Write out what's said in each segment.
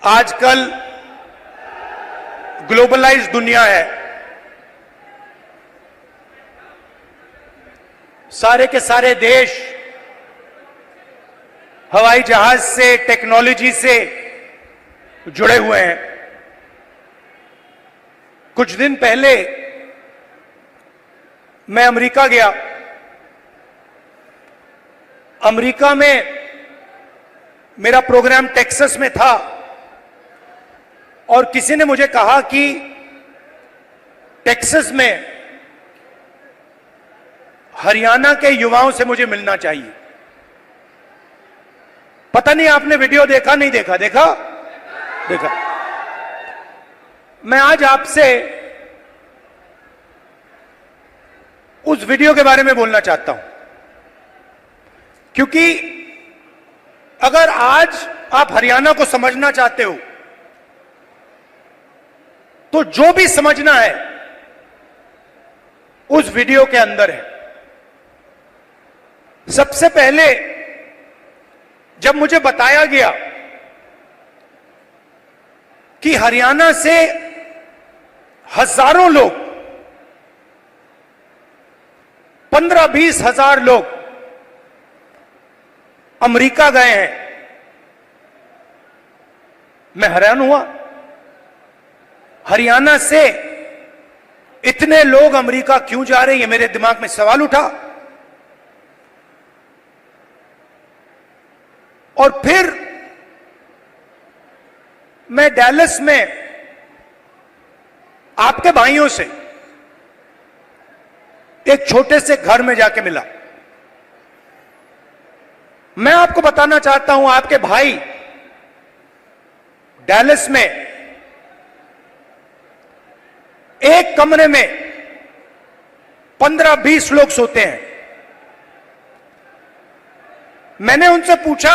आजकल ग्लोबलाइज दुनिया है। सारे के सारे देश हवाई जहाज से, टेक्नोलॉजी से जुड़े हुए हैं। कुछ दिन पहले मैं अमेरिका गया। अमेरिका में मेरा प्रोग्राम टेक्सास में था और किसी ने मुझे कहा कि टेक्सास में हरियाणा के युवाओं से मुझे मिलना चाहिए। पता नहीं आपने वीडियो देखा, नहीं देखा? देखा। मैं आज आपसे उस वीडियो के बारे में बोलना चाहता हूं, क्योंकि अगर आज आप हरियाणा को समझना चाहते हो तो जो भी समझना है उस वीडियो के अंदर है। सबसे पहले जब मुझे बताया गया कि हरियाणा से हजारों लोग, 15-20 हजार लोग अमेरिका गए हैं, मैं हैरान हुआ। हरियाणा से इतने लोग अमेरिका क्यों जा रहे हैं, ये मेरे दिमाग में सवाल उठा। और फिर मैं डैलस में आपके भाइयों से एक छोटे से घर में जाके मिला। मैं आपको बताना चाहता हूं, आपके भाई डैलस में एक कमरे में 15-20 लोग सोते हैं। मैंने उनसे पूछा,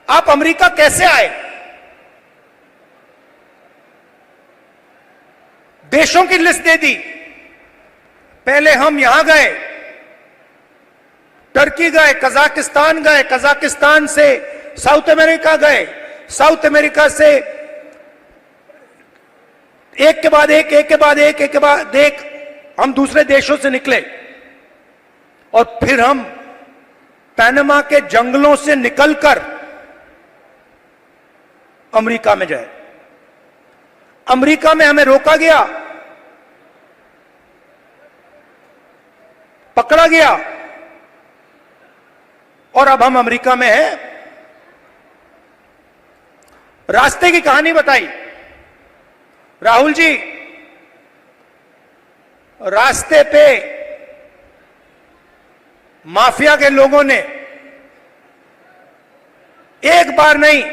आप अमेरिका कैसे आए? देशों की लिस्ट दे दी। पहले हम यहां गए, टर्की गए, कजाकिस्तान गए, कजाकिस्तान से साउथ अमेरिका गए, साउथ अमेरिका से एक के बाद एक, एक के बाद एक, एक के बाद एक हम दूसरे देशों से निकले और फिर हम पनामा के जंगलों से निकलकर अमेरिका में गए। अमेरिका में हमें रोका गया, पकड़ा गया और अब हम अमेरिका में हैं। रास्ते की कहानी बताई। राहुल जी, रास्ते पे माफिया के लोगों ने एक बार नहीं,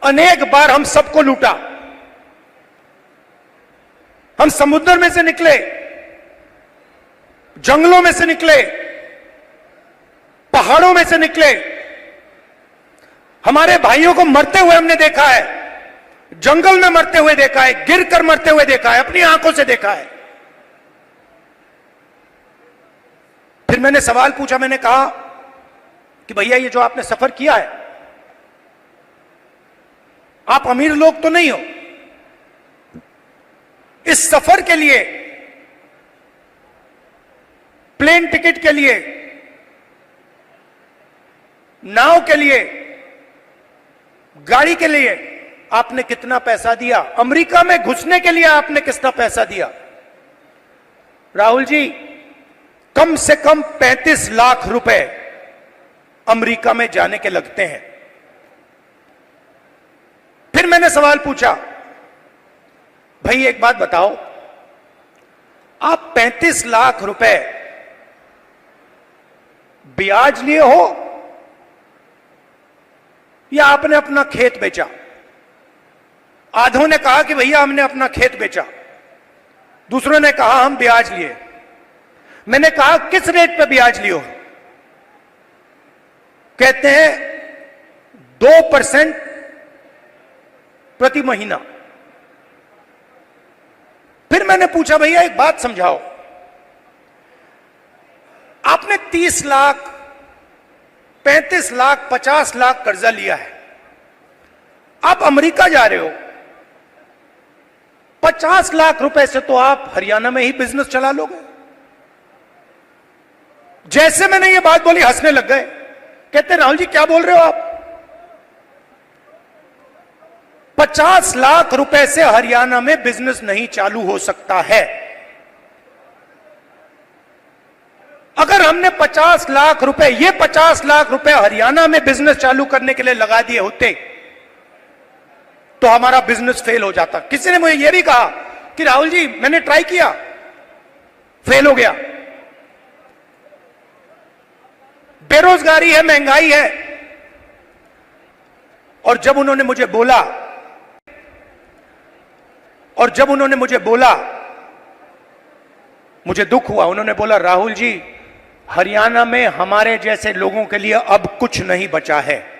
अनेक बार हम सबको लूटा। हम समुद्र में से निकले, जंगलों में से निकले, पहाड़ों में से निकले। हमारे भाइयों को मरते हुए हमने देखा है, जंगल में मरते हुए देखा है, गिरकर मरते हुए देखा है, अपनी आंखों से देखा है। फिर मैंने सवाल पूछा, मैंने कहा कि भैया ये जो आपने सफर किया है, आप अमीर लोग तो नहीं हो। इस सफर के लिए, प्लेन टिकट के लिए, नाव के लिए, गाड़ी के लिए आपने कितना पैसा दिया? अमेरिका में घुसने के लिए आपने कितना पैसा दिया? राहुल जी, कम से कम 35 लाख रुपए अमेरिका में जाने के लगते हैं। फिर मैंने सवाल पूछा, भाई एक बात बताओ, आप 35 लाख रुपए ब्याज लिए हो या आपने अपना खेत बेचा? आधों ने कहा कि भैया हमने अपना खेत बेचा, दूसरों ने कहा हम ब्याज लिए। मैंने कहा किस रेट पे ब्याज लियो? कहते हैं 2% प्रति महीना। फिर मैंने पूछा, भैया एक बात समझाओ, आपने 30 लाख 35 लाख 50 लाख कर्जा लिया है, आप अमेरिका जा रहे हो, 50 लाख रुपए से तो आप हरियाणा में ही बिजनेस चला लोगे। जैसे मैंने ये बात बोली हंसने लग गए, कहते राहुल जी क्या बोल रहे हो आप, 50 लाख रुपए से हरियाणा में बिजनेस नहीं चालू हो सकता है। अगर हमने 50 लाख रुपए, ये 50 लाख रुपए हरियाणा में बिजनेस चालू करने के लिए लगा दिए होते तो हमारा बिजनेस फेल हो जाता। किसी ने मुझे यह भी कहा कि राहुल जी मैंने ट्राई किया, फेल हो गया, बेरोजगारी है, महंगाई है। और जब उन्होंने मुझे बोला, मुझे दुख हुआ। उन्होंने बोला राहुल जी हरियाणा में हमारे जैसे लोगों के लिए अब कुछ नहीं बचा है।